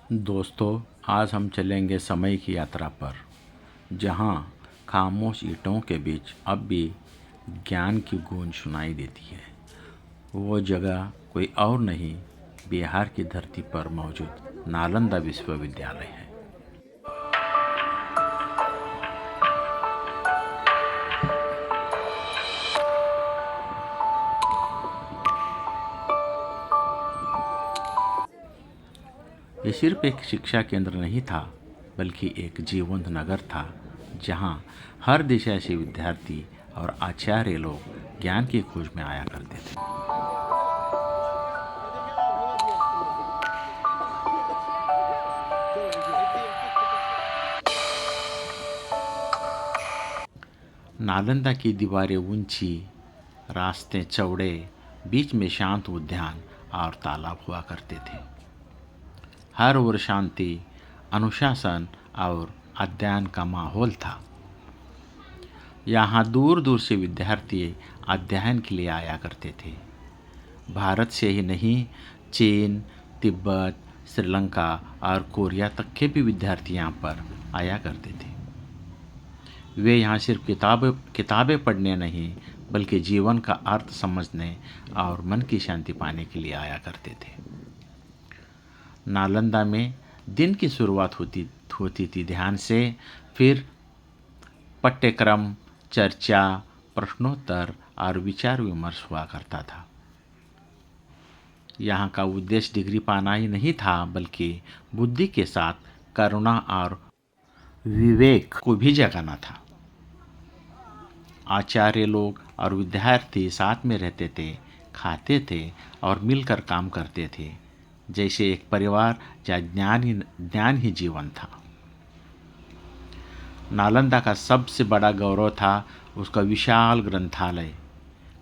दोस्तों, आज हम चलेंगे समय की यात्रा पर, जहाँ खामोश ईंटों के बीच अब भी ज्ञान की गूंज सुनाई देती है। वो जगह कोई और नहीं, बिहार की धरती पर मौजूद नालंदा विश्वविद्यालय है। ये सिर्फ एक शिक्षा केंद्र नहीं था, बल्कि एक जीवंत नगर था, जहाँ हर दिशा से विद्यार्थी और आचार्य लोग ज्ञान की खोज में आया करते थे। नालंदा की दीवारें ऊंची, रास्ते चौड़े, बीच में शांत उद्यान और तालाब हुआ करते थे। हर ओर शांति, अनुशासन और अध्ययन का माहौल था। यहाँ दूर दूर से विद्यार्थी अध्ययन के लिए आया करते थे। भारत से ही नहीं, चीन, तिब्बत, श्रीलंका और कोरिया तक के भी विद्यार्थी यहाँ पर आया करते थे। वे यहाँ सिर्फ किताबें पढ़ने नहीं, बल्कि जीवन का अर्थ समझने और मन की शांति पाने के लिए आया करते थे। नालंदा में दिन की शुरुआत होती थी ध्यान से, फिर पाठ्यक्रम, चर्चा, प्रश्नोत्तर और विचार विमर्श हुआ करता था। यहाँ का उद्देश्य डिग्री पाना ही नहीं था, बल्कि बुद्धि के साथ करुणा और विवेक को भी जगाना था। आचार्य लोग और विद्यार्थी साथ में रहते थे, खाते थे और मिलकर काम करते थे, जैसे एक परिवार जहाँ ज्ञान ही जीवन था। नालंदा का सबसे बड़ा गौरव था उसका विशाल ग्रंथालय।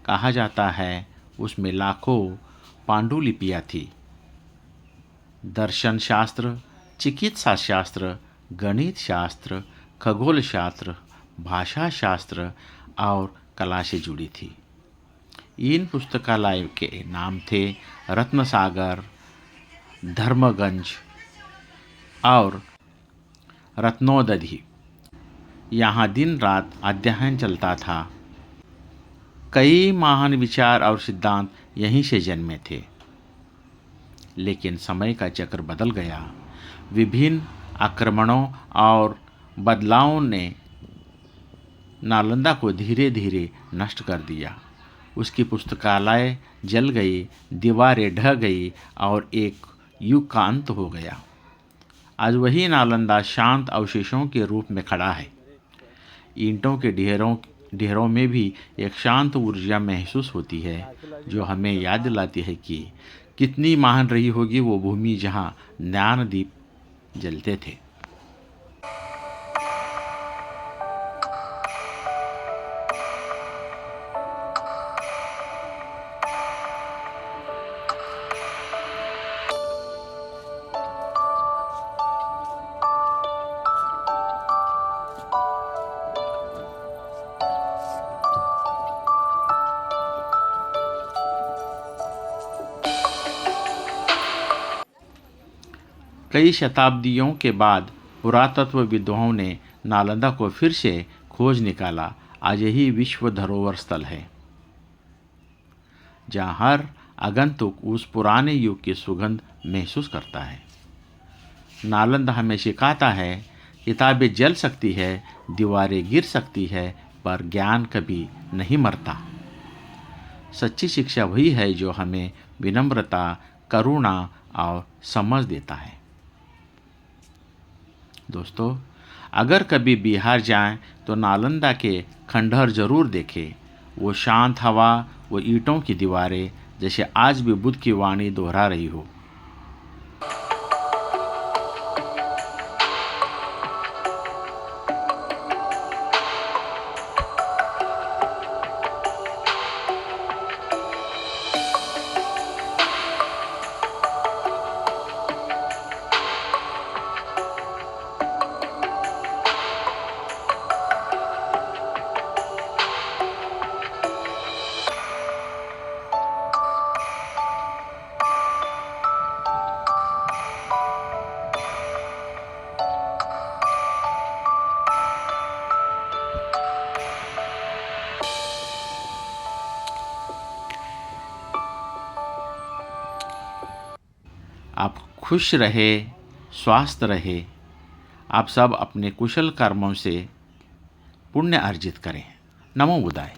कहा जाता है उसमें लाखों पांडुलिपियाँ थी। दर्शन शास्त्र, चिकित्सा शास्त्र, गणित शास्त्र, खगोल शास्त्र, भाषा शास्त्र और कला से जुड़ी थी। इन पुस्तकालय के नाम थे रत्नसागर, धर्मगंज और रत्नोदधि। यहाँ दिन रात अध्ययन चलता था। कई महान विचार और सिद्धांत यहीं से जन्मे थे। लेकिन समय का चक्र बदल गया। विभिन्न आक्रमणों और बदलावों ने नालंदा को धीरे धीरे नष्ट कर दिया। उसकी पुस्तकालय जल गई, दीवारें ढह गई और एक युग का अंत हो गया। आज वही नालंदा शांत अवशेषों के रूप में खड़ा है। ईंटों के ढेरों में भी एक शांत ऊर्जा महसूस होती है, जो हमें याद दिलाती है कि कितनी महान रही होगी वो भूमि जहाँ ज्ञान दीप जलते थे। कई शताब्दियों के बाद पुरातत्वविदों ने नालंदा को फिर से खोज निकाला। आज यही विश्व धरोहर स्थल है, जहाँ हर आगंतुक उस पुराने युग की सुगंध महसूस करता है। नालंदा हमें सिखाता है, किताबें जल सकती है, दीवारें गिर सकती है, पर ज्ञान कभी नहीं मरता। सच्ची शिक्षा वही है जो हमें विनम्रता, करुणा और समझ देता है। दोस्तों, अगर कभी बिहार जाएं तो नालंदा के खंडहर जरूर देखें। वो शांत हवा, वो ईंटों की दीवारें, जैसे आज भी बुद्ध की वाणी दोहरा रही हो। आप खुश रहे, स्वस्थ रहे, आप सब अपने कुशल कर्मों से पुण्य अर्जित करें। नमो बुद्धाय।